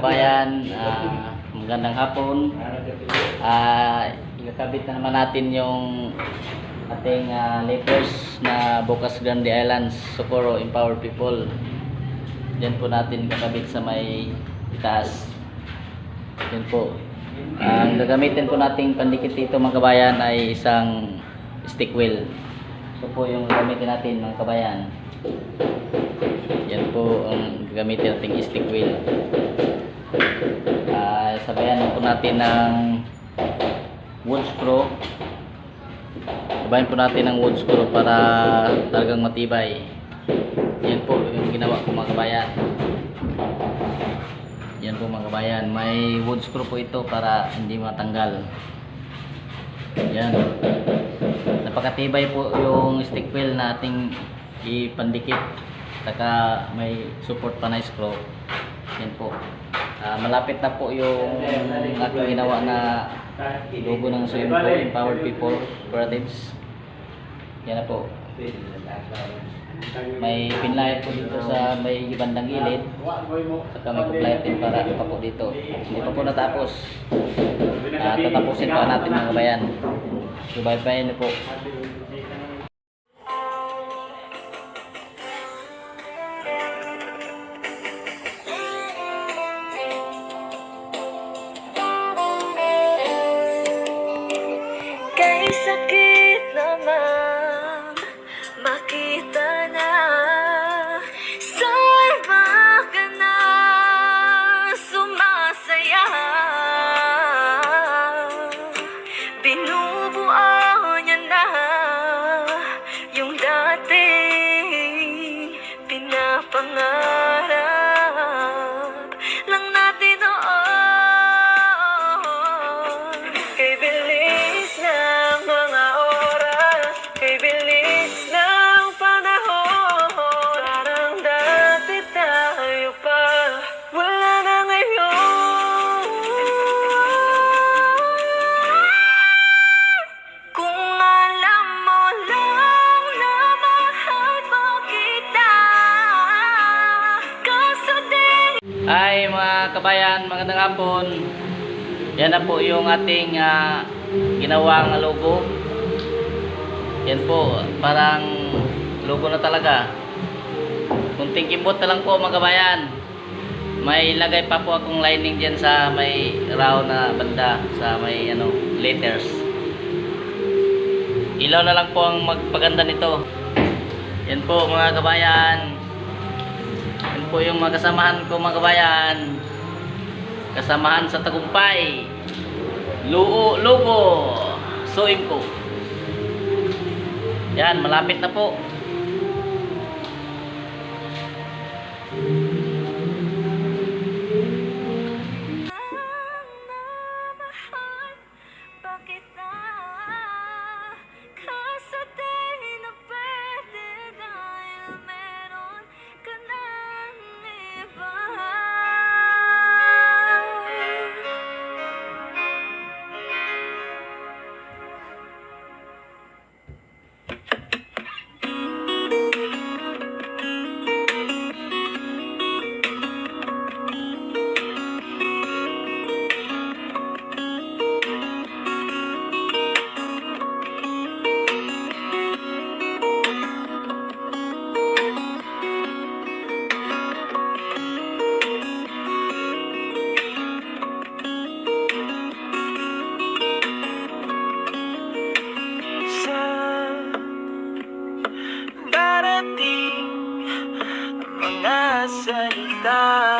kabayan, magandang hapon. Ikakabit na naman natin yung ating letters na Bocas Grande Islands, Socorro, Empower People. Diyan po natin kakabit sa may itaas. Yan po. Ang gagamitin po nating pandikit dito mga kabayan ay isang stick wheel. Ito po yung gagamitin natin mga kabayan. Yan po ang gagamitin nating stick wheel. Sabayan po natin ng wood screw. Sabayan po natin ng wood screw para talagang matibay. Yan po yung ginawa ko mga kabayan. Yan po mga kabayan, may wood screw po ito para hindi matanggal. Yan. Napakatibay po yung stick wheel na ating ipandikit. Saka may support pa na screw. Yan po. Malapit na po yung aking ginawa na logo ng Socorro, Empowered People Cooperatives. Yan na po. May pinlight po dito sa may bandang gilid. Saka may kuplight din para pa po dito. Hindi pa po natapos. Tatapusin pa natin mga kabayan. Subay-bayan na po. Kay sakit naman makita na sarba ka na sumasaya. Binubuo niya na yung dati pinapangarap lang natin noon. Kay bilis ng mga oras, kay bilis ng panahon, parang dati tayo pa, wala na ngayon. Kung alam mo lang na mahal mo kita, kaso din. Ay mga kabayan, magandang hapon. Yan na po yung ating ginawang logo. Yan po, parang logo na talaga. Kunting kimbot na lang po mga kabayan. May lagay pa po akong lining dyan sa may round na banda, sa may letters. Ilaw na lang po ang magpaganda nito. Yan po mga kabayan. Yan po yung mga kasamahan ko mga kabayan. Kasamahan sa tagumpay. Logo Soimco. Yan, malapit na po. Bakit na kaso din na pwede dahil meron ka ng iba. Darating mga salita